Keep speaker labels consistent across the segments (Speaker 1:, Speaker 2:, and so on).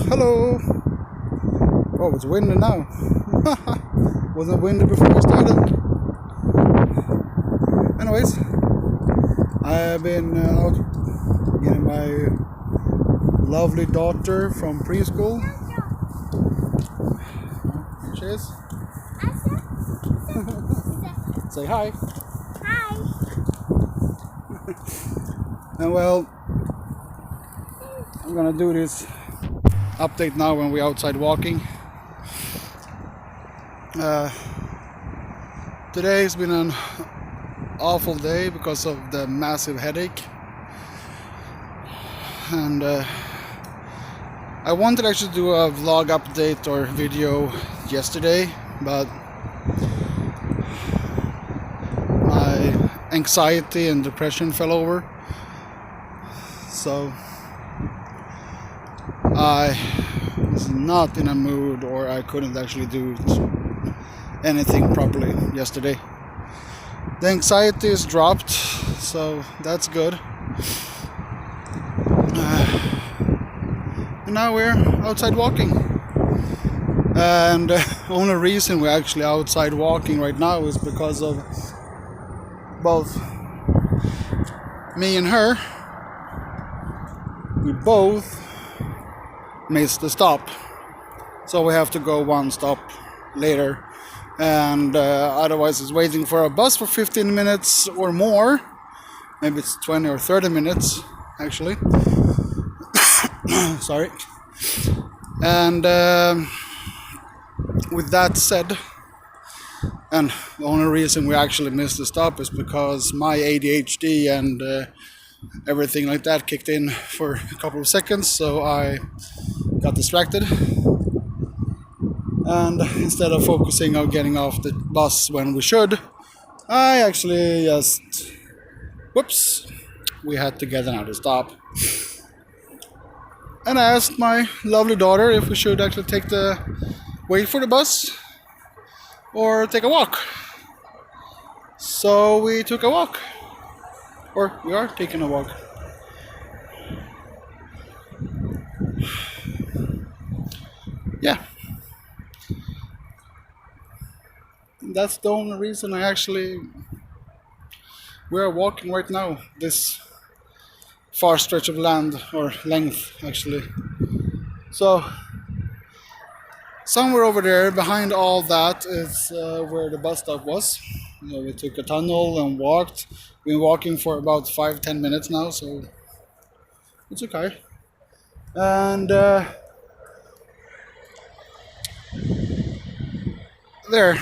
Speaker 1: Hello. Oh, it's windy now. Wasn't windy before we started. Anyways, I've been out getting my lovely daughter from preschool. Here she is. Say hi.
Speaker 2: Hi.
Speaker 1: And well, I'm gonna do this update now when we're outside walking. Today has been an awful day because of the massive headache, and I wanted to actually do a vlog update or video yesterday, but my anxiety and depression fell over, so I was not in a mood, or I couldn't actually do anything properly yesterday. The anxiety is dropped, so that's good. And now we're outside walking. And the only reason we're actually outside walking right now is because of both me and her. We both missed the stop, so we have to go one stop later, and otherwise it's waiting for a bus for 15 minutes or more. Maybe it's 20 or 30 minutes actually. Sorry. And with that said, and the only reason we actually missed the stop is because my ADHD and everything like that kicked in for a couple of seconds, so I got distracted, and instead of focusing on getting off the bus when we should, I actually just we had to get another stop. And I asked my lovely daughter if we should actually wait for the bus or take a walk. So we took a walk, or we are taking a walk. Yeah, that's the only reason we're walking right now, this far stretch of land, or length actually. So somewhere over there behind all that is where the bus stop was. We took a tunnel and walked. We've been walking for about 5-10 minutes now, so it's okay. And there,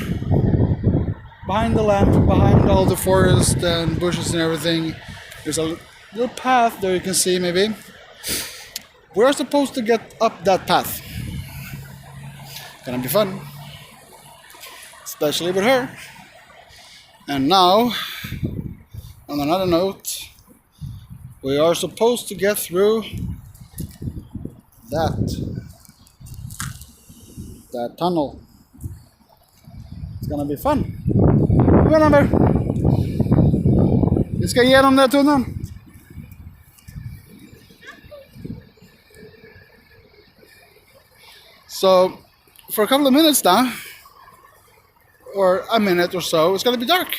Speaker 1: behind the lamp, behind all the forest and bushes and everything, there's a little path there, you can see maybe. We're supposed to get up that path. Gonna be fun, especially with her. And now, on another note, we are supposed to get through that tunnel. It's gonna be fun. Kom igen, Amber. Vi ska igenom den här tunneln. So, for a couple of minutes now, or a minute or so, it's gonna be dark.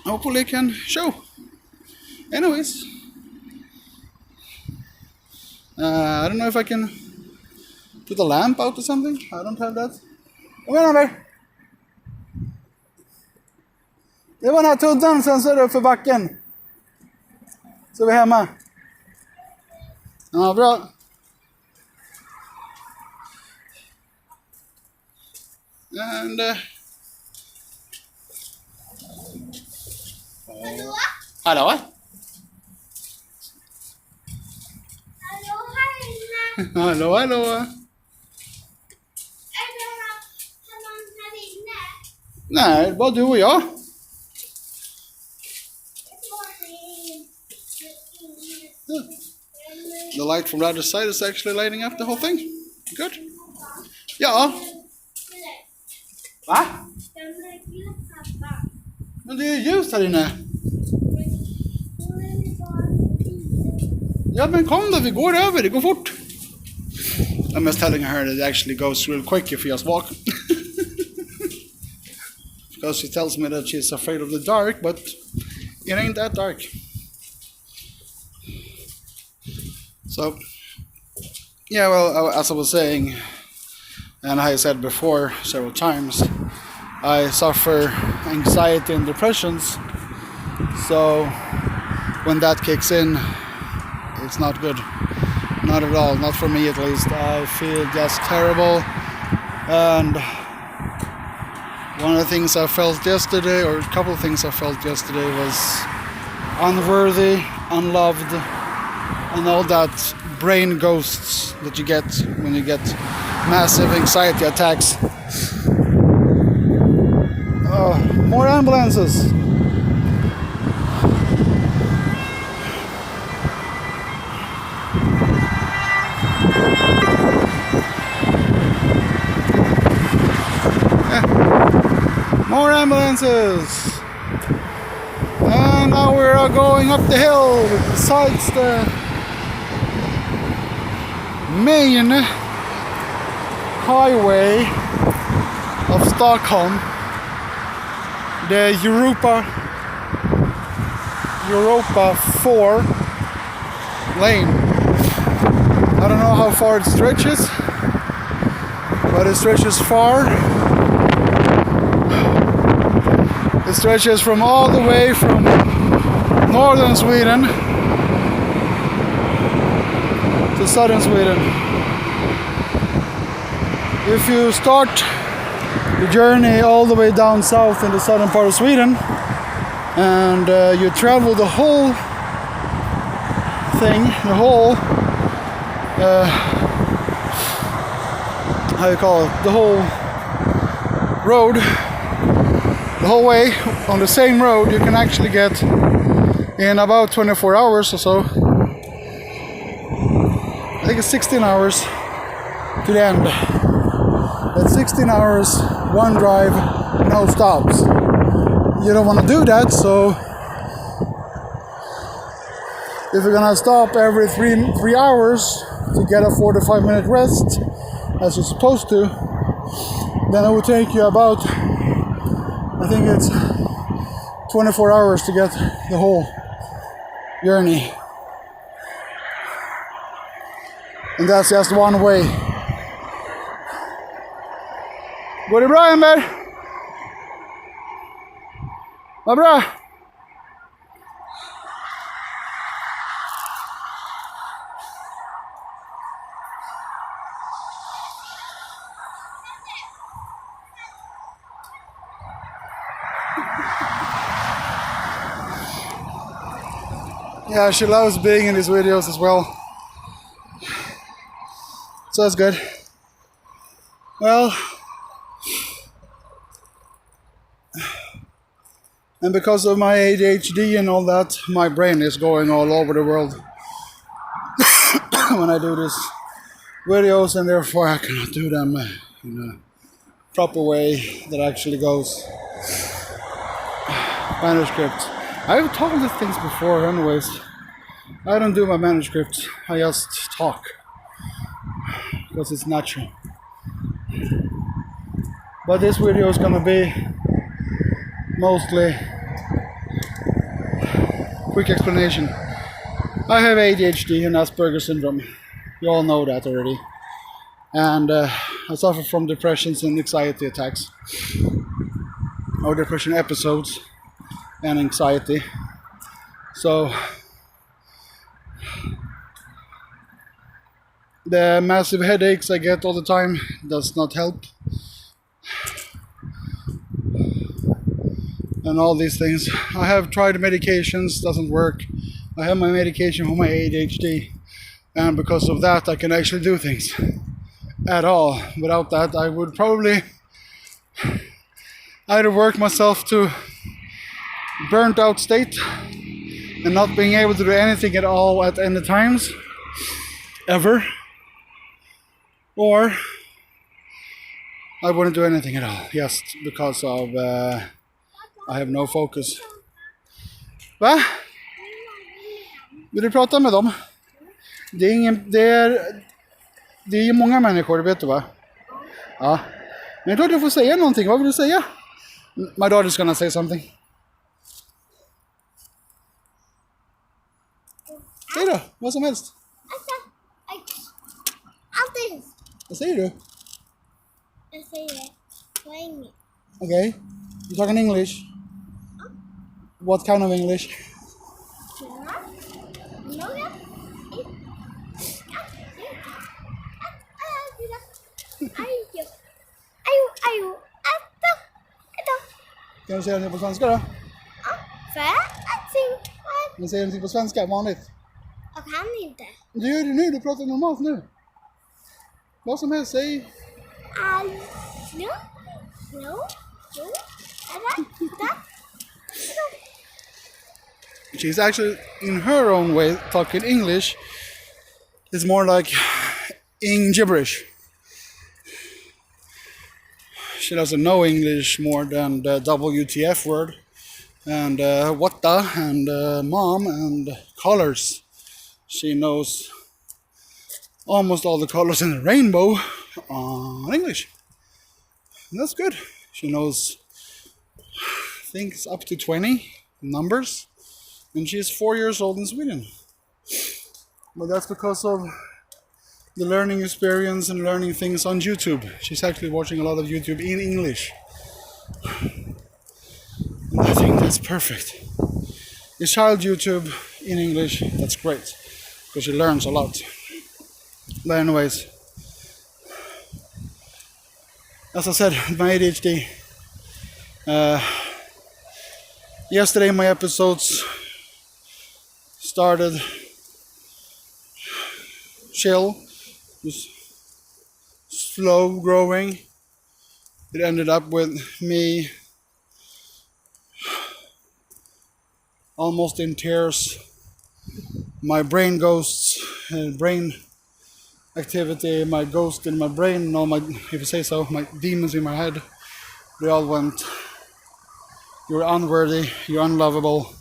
Speaker 1: Hopefully I can show. Anyways, I don't know if I can put a lamp out or something. I don't have that. Kom igen, Amber. Det var den här tuddan, sen så är det upp för backen. Så vi är hemma. Ja, bra. And
Speaker 2: Hallå?
Speaker 1: hallå?
Speaker 2: Hallå här inne.
Speaker 1: Hallå, hallå.
Speaker 2: Är det någon här inne?
Speaker 1: Nej, bara du och jag. The light from the other side is actually lighting up the whole thing. Good. Ja. Va? Men det är ju ljust här inne. Ja, men kom då, vi går över, det går fort. I'm just telling her that it actually goes real quick if you just walk. Because she tells me that she's afraid of the dark, but it ain't that dark. So, yeah, well, as I was saying, and I said before several times, I suffer anxiety and depressions. So, when that kicks in, it's not good. Not at all, not for me at least. I feel just terrible. And one of the things I felt yesterday, or a couple of things I felt yesterday, was unworthy, unloved, and all that brain ghosts that you get when you get massive anxiety attacks. More ambulances. More ambulances. And now we're going up the hill besides the main highway of Stockholm, the Europa 4 lane. I don't know how far it stretches, but it stretches far. It stretches from all the way from northern Sweden to southern Sweden. If you start the journey all the way down south in the southern part of Sweden and you travel the whole thing, the whole how you call it, the whole road, the whole way on the same road, you can actually get in about 24 hours or so. I think it's 16 hours to the end. That's 16 hours, one drive, no stops. You don't want to do that, so if you're gonna stop every three hours to get a 45-minute rest, as you're supposed to, then it will take you about, I think it's 24 hours to get the whole journey. And that's just one way. Går det bra, Ember? Vad bra? Yeah, she loves being in these videos as well. So that's good. Well, and because of my ADHD and all that, my brain is going all over the world when I do these videos, and therefore I cannot do them in a proper way that actually goes manuscript. I've told these things before anyways. I don't do my manuscript, I just talk. Because it's natural. But this video is gonna be mostly quick explanation. I have ADHD and Asberger syndrome. You all know that already. And I suffer from depressions and anxiety attacks. Or depression episodes and anxiety. So the massive headaches I get all the time does not help. And all these things. I have tried medications, doesn't work. I have my medication for my ADHD, and because of that I can actually do things at all. Without that I would probably either work myself to burnt out state and not being able to do anything at all at any times ever, or I wouldn't do anything at all just because of I have no focus. Va? Vill du prata med dem? Det är ingen, det är ju många människor, det vet du va? Ja. Men jag tror att du får säga någonting. Vad vill du säga? My daughter's gonna say something. Säg då, vad som helst.
Speaker 2: Allting.
Speaker 1: Vad säger du?
Speaker 2: Jag säger på engelska.
Speaker 1: Okay. You talking English? What kind of English? Kan du säga någonting på svenska då? Men säger någonting på svenska, vanligt.
Speaker 2: Jag kan inte.
Speaker 1: Du gör det nu, du pratar normalt nu. Vad som helst, säg. She's actually, in her own way, talking English. It's more like gibberish. She doesn't know English more than the WTF word and what the and mom and colors. She knows almost all the colors in the rainbow on English. And that's good. She knows, I think it's up to 20 numbers. And she's 4 years old in Sweden. But that's because of the learning experience and learning things on YouTube. She's actually watching a lot of YouTube in English. And I think that's perfect. It's child YouTube in English, that's great. Because she learns a lot. But anyways, as I said, my ADHD. Yesterday my episodes started chill, just slow growing. It ended up with me almost in tears. My brain ghosts, brain activity, my ghost in my brain, all my, if you say so, my demons in my head, they all went, you're unworthy, you're unlovable,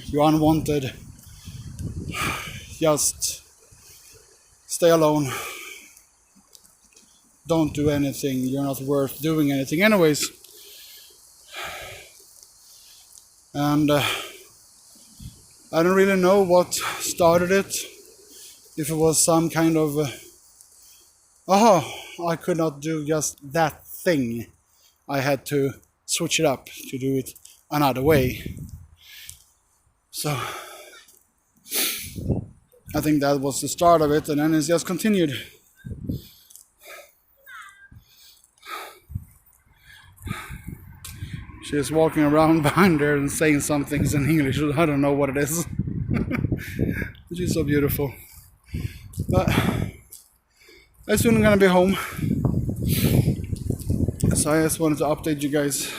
Speaker 1: you're unwanted, just stay alone, don't do anything, you're not worth doing anything anyways. And I don't really know what started it, if it was some kind of I could not do just that thing, I had to switch it up to do it another way. So I think that was the start of it, and then it's just continued. She's walking around behind there and saying some things in English. I don't know what it is. She's so beautiful. But I'm soon gonna be home. So I just wanted to update you guys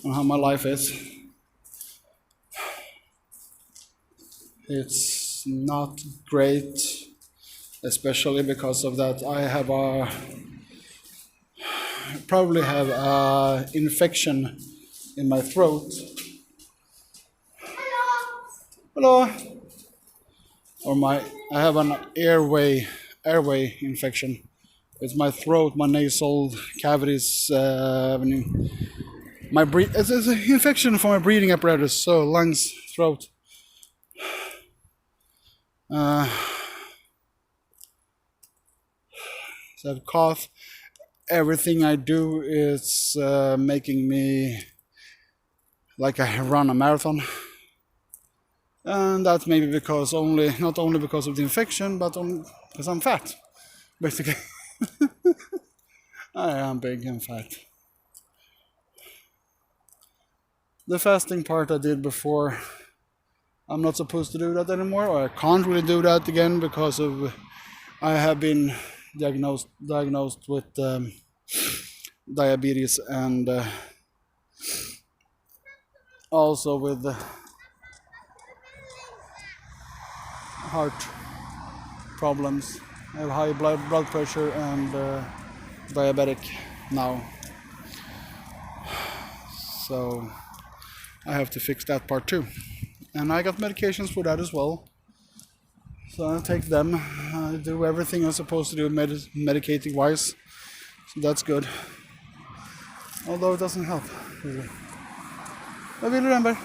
Speaker 1: on how my life is. It's not great, especially because of that I have probably have a infection in my throat. Hello. Or I have an airway infection. It's my throat, my nasal cavities. It's an infection for my breathing apparatus, so lungs, throat. So I have cough. Everything I do is making me like I run a marathon. And that's maybe because not only because of the infection, but because I'm fat, basically. I am big and fat. The fasting part I did before, I'm not supposed to do that anymore, or I can't really do that again because of I have been diagnosed with diabetes and also with heart problems. I have high blood pressure and diabetic now, so I have to fix that part too. And I got medications for that as well. So I take them. I do everything I'm supposed to do medicating wise. So that's good. Although it doesn't help. Really. Vad vill du Amber?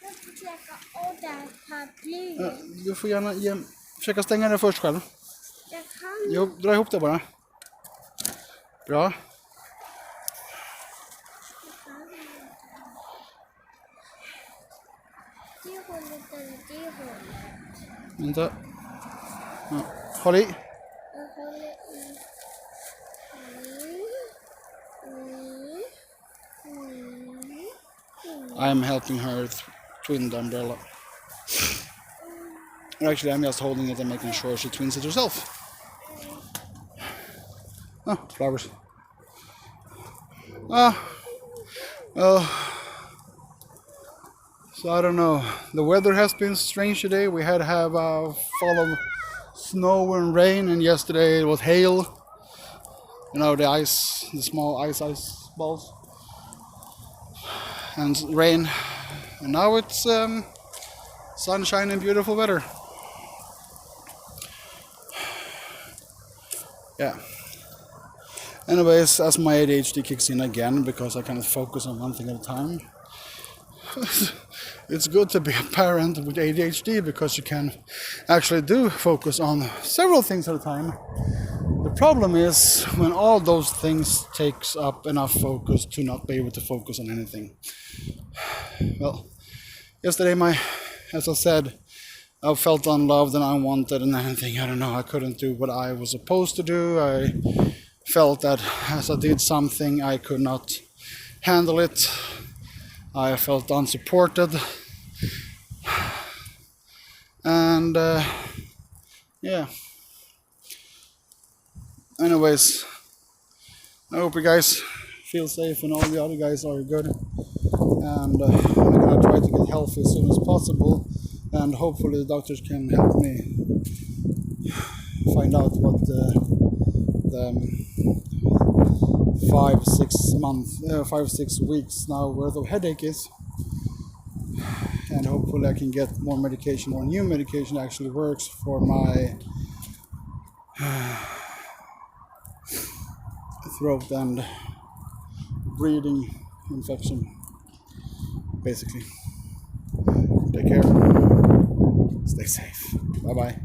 Speaker 2: Jag försöker ordna paraplyet.
Speaker 1: Du får gärna försöka stänga den först själv.
Speaker 2: Jag kan
Speaker 1: Jo, dra ihop det bara. Bra.
Speaker 2: det hållet eller det hållet.
Speaker 1: Vänta. Ja. Håll i.
Speaker 2: Jag håller i.
Speaker 1: I'm helping her twin the umbrella. Actually, I'm just holding it and making sure she twins it herself. Oh, flowers. Oh, well, so I don't know. The weather has been strange today. We had to have a fall of snow and rain, and yesterday it was hail. You know, the ice, the small ice balls, and rain. And now it's sunshine and beautiful weather. Yeah. Anyways, as my ADHD kicks in again because I cannot focus on one thing at a time. It's good to be a parent with ADHD because you can actually do focus on several things at a time. The problem is when all those things takes up enough focus to not be able to focus on anything. Well, yesterday as I said, I felt unloved and unwanted and anything. I don't know, I couldn't do what I was supposed to do. I felt that as I did something, I could not handle it. I felt unsupported. And yeah. Anyways, I hope you guys feel safe and all the other guys are good. And I'm gonna try to get healthy as soon as possible. And hopefully the doctors can help me find out what the 5-6 weeks now worth of headache is. And hopefully I can get more medication or new medication that actually works for my throat and breathing infection, basically. Take care. Stay safe. Bye bye.